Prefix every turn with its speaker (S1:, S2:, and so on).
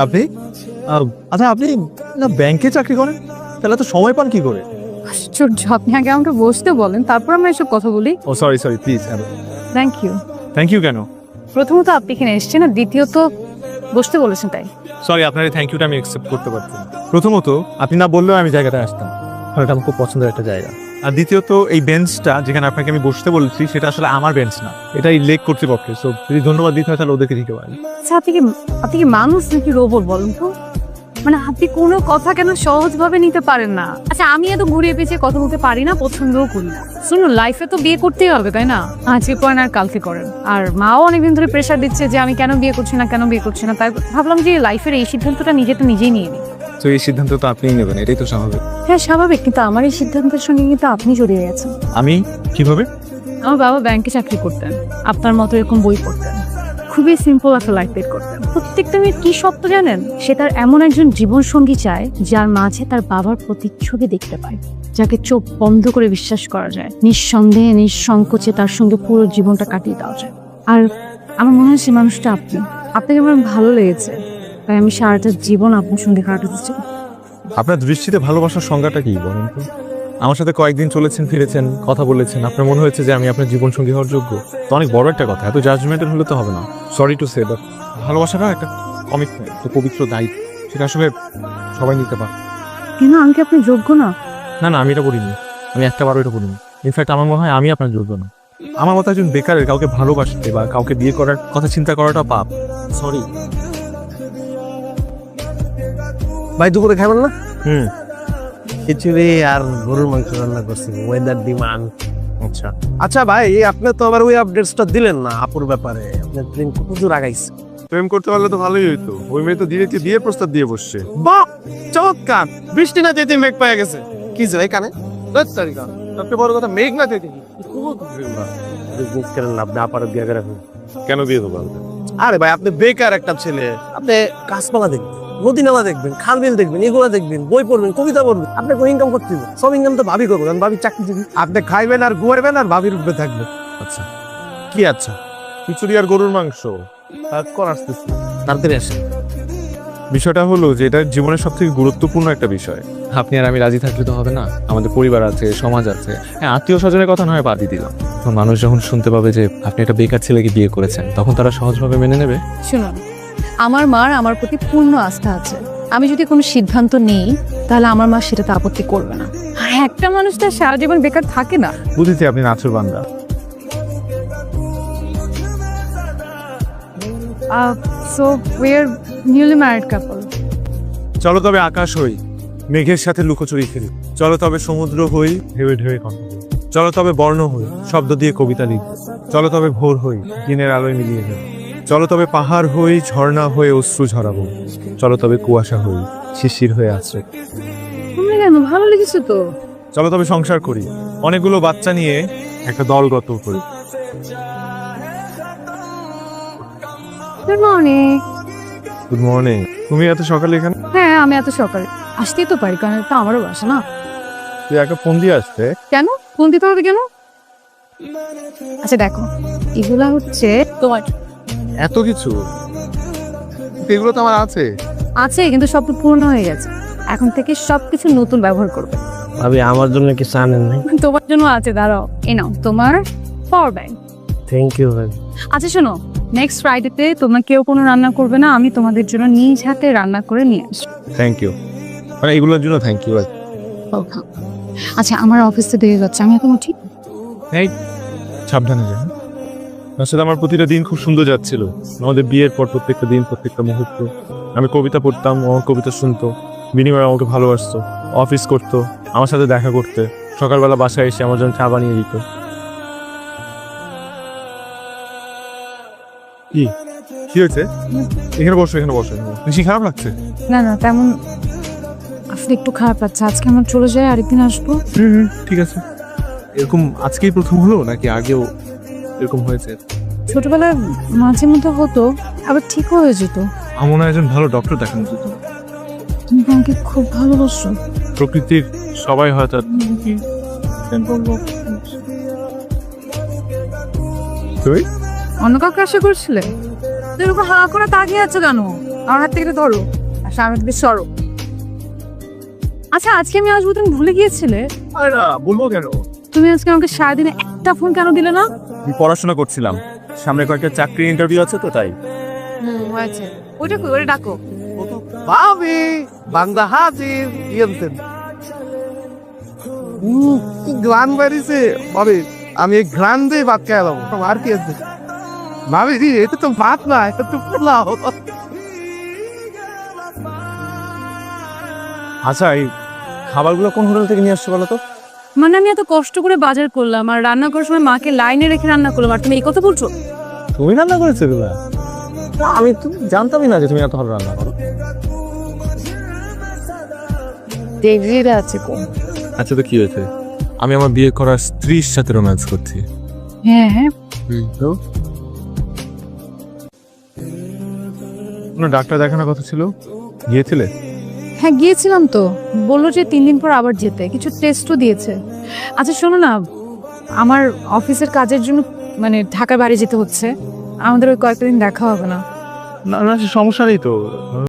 S1: আপনি আচ্ছা আপনি না ব্যাংকে চাকরি করেন, তাহলে তো সময় পান কি করে?
S2: আশ্চর্য, আপনি আগে আমাকে বসতে বলেন, তারপর আমরা এসব কথা বলি।
S1: ও sorry please.
S2: Thank you.
S1: Thank you কেন?
S2: প্রথমত আপনি এখানে এসেছেন, আর দ্বিতীয়ত বসতে বলেছেন তাই।
S1: সরি, আপনার এই থ্যাংক ইউটা আমি অ্যাকসেপ্ট করতে পারছি না। প্রথমত আপনি না বললেও আমি জায়গাটায় আসতাম, কারণ এটা আমার খুব পছন্দের একটা জায়গা। আর দ্বিতীয়ত এই বেঞ্চটা যেখানে আপনাকে আমি বসতে বলছি সেটা আসলে আমার বেঞ্চ না, এটা এই লেক কর্তৃপক্ষের। সো যদি ধন্যবাদ দিতে হয় তাহলে ওদেরকে দিতে পারেন।
S2: আচ্ছা, আপনি কি মানুষ নাকি রোবট বলুন তো? মানে আপনি কোনো কথা কেন সহজভাবে নিতে পারেন না? আচ্ছা, আমি এত ঘুরিয়ে পেঁচিয়ে কথা বলতে পারি না, পছন্দও করি না। শুনুন, লাইফে তো বিয়ে করতেই হবে, তাই না? আজকে করেন আর কালকে করেন। আর মাও অনেকদিন ধরে প্রেশার দিচ্ছে যে আমি কেন বিয়ে করছি না, তাই ভাবলাম যে লাইফের এই সিদ্ধান্তটা নিজেই নিয়ে নিই।
S1: তো এই সিদ্ধান্ত তো আপনিই নেবেন, এটাই তো স্বাভাবিক।
S2: হ্যাঁ স্বাভাবিক, কিন্তু আমার এই সিদ্ধান্তের সঙ্গে কিন্তু আপনি জড়িয়ে গেছেন।
S1: আমি কিভাবে?
S2: আমার বাবা ব্যাংকে চাকরি করতেন, আপনার মতো এরকম বই পড়তেন, খুবই সিম্পল একটা লাইফ লিড করতেন। প্রত্যেকটা মেয়ের কি স্বপ্ন জানেন? সে তার এমন একজন জীবন সঙ্গী চায় যার মাঝে তার বাবার প্রতিচ্ছবি দেখতে পায়, যাকে চোখ বন্ধ করে বিশ্বাস করা যায়, নিঃসন্দেহে নিঃসংকোচে তার সঙ্গে পুরো জীবনটা কাটিয়ে দেওয়া যায়। আর আমার মনে হয় সে মানুষটা আপনাকে আমার ভালো লেগেছে, তাই আমি সারাটা জীবন আপনার সঙ্গে কাটাতে চাই।
S1: আপনার দৃষ্টিতে ভালোবাসার সংজ্ঞাটা কি বলেন তো? আমার সাথে কয়েকদিন চলেছেন, ফিরেছেন, কথা বলেছেন, আপনার মনে হয়েছে যে আমি আপনার জীবন সঙ্গী হওয়ার যোগ্য? তো অনেক বড় একটা কথা, এত জাজমেন্টাল হলে তো হবে না। সরি টু সে, বাট ভালোবাসাটা একটা কমিটমেন্ট, একটা পবিত্র দায়িত্ব, সেটা আসলে সবাই নিতে পারে।
S2: কেন, আমি কি আপনি যোগ্য না?
S1: না আমি এটা বলিনি, আমি একটাবারও এটা বলিনি। ইনফ্যাক্ট আমার মনে হয় আমি আপনার যোগ্য না। আমার মতো একজন বেকারের কাউকে ভালোবাসতে বা কাউকে বিয়ে করার কথা চিন্তা করাটা পাপ। সরি
S3: ভাই, দুপুরে খাবেন না?
S1: হুম।
S3: খিচুড়ি আর গরুর মাংস রান্না করছি, ওয়েদার ডিমান্ড।
S1: আচ্ছা
S3: আচ্ছা ভাই, আপনি তো আবার ওই আপডেটসটা দিলেন না আপুর ব্যাপারে। আপনার প্রেম কত দূর আগাইছে?
S1: প্রেম করতে পারলে তো ভালোই হইতো। ওই মেয়ে তো ডিরেক্টলি বিয়ে প্রস্তাব দিয়ে বসছে।
S3: বাহ, চমৎকার! বৃষ্টি না যেতে মেঘ পাওয়া গেছে। কি যে ভাই কানে সবচেয়ে বড় কথা, মেঘ না যেতে কি আপনি আপার বিয়ে করে রাখুন।
S1: কেন বিয়ে দেবো?
S3: আরে ভাই, আপনি বেকার একটা ছেলে, আপনি গাছপালা দেখবেন, নদী নালা দেখবেন, খাল বিল দেখবেন, এগুলা দেখবেন, বই পড়বেন, কবিতা পড়বেন। আপনি কোনো ইনকাম করতে হবে, সব ইনকাম তো ভাবি করবো, কারণ ভাবি চাকরিজীবী। আপনি খাইবেন আর ঘুরবেন আর ভাবির উপরে থাকবেন।
S1: আচ্ছা,
S3: কি আচ্ছা?
S1: খিচুড়ি আর গরুর মাংস
S3: কর আসতেছি, তাড়াতাড়ি আসেন।
S1: বিষয়টা হলো যে এটা জীবনের সব থেকে গুরুত্বপূর্ণ একটা বিষয়। আপনি আর আমি রাজি থাকলে তো হবে না, আমাদের পরিবার আছে, সমাজ আছে। হ্যাঁ, আত্মীয় স্বজনের কথা নয় বাদই দিলাম, তখন মানুষ যখন শুনতে পাবে যে আপনি একটা বেকার ছেলেকে বিয়ে করেছেন, তখন তারা সহজভাবে মেনে নেবে।
S2: শুনুন, আমার মার আমার প্রতি পূর্ণ আস্থা আছে। আমি যদি কোনো সিদ্ধান্ত নেই, তাহলে আমার মা সেটাতে আপত্তি করবে না। আর একটা মানুষ তার সারা জীবন বেকার থাকে না।
S1: বুঝেছি আপনি নাচুর বান্দা।
S2: So we are newly married couple.
S1: চলো তবে আকাশ হই, মেঘের সাথে লুকোচুরি খেলি। চলো তবে সমুদ্র হই, ঢেউে ঢেউে কথা বলি। চলো তবে বর্ণ হই, শব্দ দিয়ে কবিতা লিখব। চলো তবে ভোর হই, দিনের আলোয় মিলিয়ে যাই। চলো তবে পাহাড় হই, ঝর্ণা হয়ে অশ্রু ঝরাবো। চলো তবে কুয়াশা হই, শিশির হয়ে আশ্রয়।
S2: তুমি কেন, ভালো লেগেছে তো।
S1: চলো তবে সংসার করি, অনেকগুলো বাচ্চা নিয়ে একটা দল গত করি।
S2: Good morning.
S1: Good morning. তুমি এত সকালে এখানে?
S2: হ্যাঁ, আমি এত সকালে আসতেই তো পারি, কারণ এটা আমারও বাসা না।
S1: তুই একটা ফোন দিয়ে আসতে।
S2: কেন ফোন দিতে হবে কেন? আচ্ছা দেখো, এগুলা হচ্ছে তোমার।
S1: এত কিছু? এগুলো তো আমার
S2: আছে, কিন্তু সব তো পূর্ণ হয়ে গেছে। এখন থেকে সবকিছু নতুন ব্যবহার করবে।
S3: ভাবি, আমার জন্য কিছু আনেন নাই?
S2: তোমার জন্য আছে, দাঁড়াও, এই নাও তোমার পাওয়ার ব্যাংক।
S3: থ্যাংক ইউ ভাই।
S2: আচ্ছা শোনো, নেক্সট ফ্রাইডেতে তোমরা কেউ কোনো রান্না করবে না, আমি তোমাদের জন্য নিজ হাতে রান্না করে নিয়ে আসবো।
S1: থ্যাংক ইউ, মানে এগুলোর জন্য থ্যাংক ইউ।
S2: আচ্ছা, আমার অফিসে দেরি যাচ্ছে, আমি এখন উঠি।
S1: এই সাবধানে যান। আসলে আমার প্রতিটা দিন খুব সুন্দর যাচ্ছিল। আমাদের বিয়ের পর প্রত্যেকটা দিন, প্রত্যেকটা মুহূর্ত। আমি কবিতা পড়তাম, ও আমার কবিতা শুনতো, বিনিময়ে আমাকে ভালোবাসতো, অফিস করতো, আমার সাথে দেখা করতে, সকালবেলা বাসায় এসে আমার জন্য চা বানিয়ে দিত। কি কি হয়েছে? এখানে বসো, এখানে বসো। বেশি খারাপ লাগছে?
S2: না না, তেমন আসলে একটু খারাপ লাগছে। আজকে আমার চলে যায়, আরেকদিন আসবো।
S1: ঠিক আছে। এরকম আজকেই প্রথম হলো নাকি আগেও এরকম হয়েছে?
S2: ছোটবেলায় মাঝে মধ্যে হতো, আবার ঠিকও হয়ে যেত।
S1: আমার একজন ভালো ডক্টর দেখানো যেত।
S2: তুমি আমাকে খুব ভালোবাসো।
S1: প্রকৃতির সবাই হয়তো। তুই
S2: অন্য কাউকে আশা করছিলে? তুই ওকে হা করে তাকিয়ে আছে কেন? আমার হাত থেকে এটা ধরো আর সামনে থেকে সরো। আচ্ছা আজকে আমি আসবো, তুমি ভুলে গিয়েছিলে?
S1: আরে না, বলবো কেন?
S2: তুমি আজকে আমাকে সারাদিনে একটা ফোন কেন দিলে না?
S1: আমি পড়াশোনা করছিলাম, সামনে কয়েকটা চাকরি ইন্টারভিউ আছে তো তাই।
S2: হয়েছে, ওইটা কই, ওটা ডাকো।
S3: ভাবি বান্দা হাজির ইয়েছেন। কি গ্রান বাড়িছে ভাবি, আমি এই গ্রান দিয়ে ভাত খেয়ে এলাম, আর কি আছে ভাবি? এটা তো ভাত না, এটা তো পোলাও।
S1: আচ্ছা, এই খাবারগুলো কোন হোটেল থেকে নিয়ে আসছো বলো তো?
S2: মানে আমি এত কষ্ট করে বাজার করলাম আর রান্না করার সময় মাকে লাইনে রেখে রান্না করলাম, আর তুমি এই কথা বলছো?
S1: তুমি রান্না করেছো এগুলা? আমি তো জানতামই না যে তুমি এত ভালো রান্না করো।
S2: ডিগ্রিটা আছে কোন?
S1: আচ্ছা তো কি হয়েছে? আমি আমার বিয়ে করা স্ত্রীর সাথে রোম্যান্স করছি।
S2: হ্যাঁ হ্যাঁ।
S1: তো কোনো ডাক্তার দেখানোর কথা ছিল, গিয়েছিলে?
S2: হ্যাঁ গিয়েছিলাম তো, বললো যে 3 দিন পর আবার যেতে, কিছু টেস্টও দিয়েছে। আচ্ছা শোনো না, আমার অফিসের কাজের জন্য মানে ঢাকার বাড়ি যেতে হচ্ছে, আমাদের ওই কয়েকটা দিন দেখা হবে না।
S1: না না, সমস্যা নেই তো।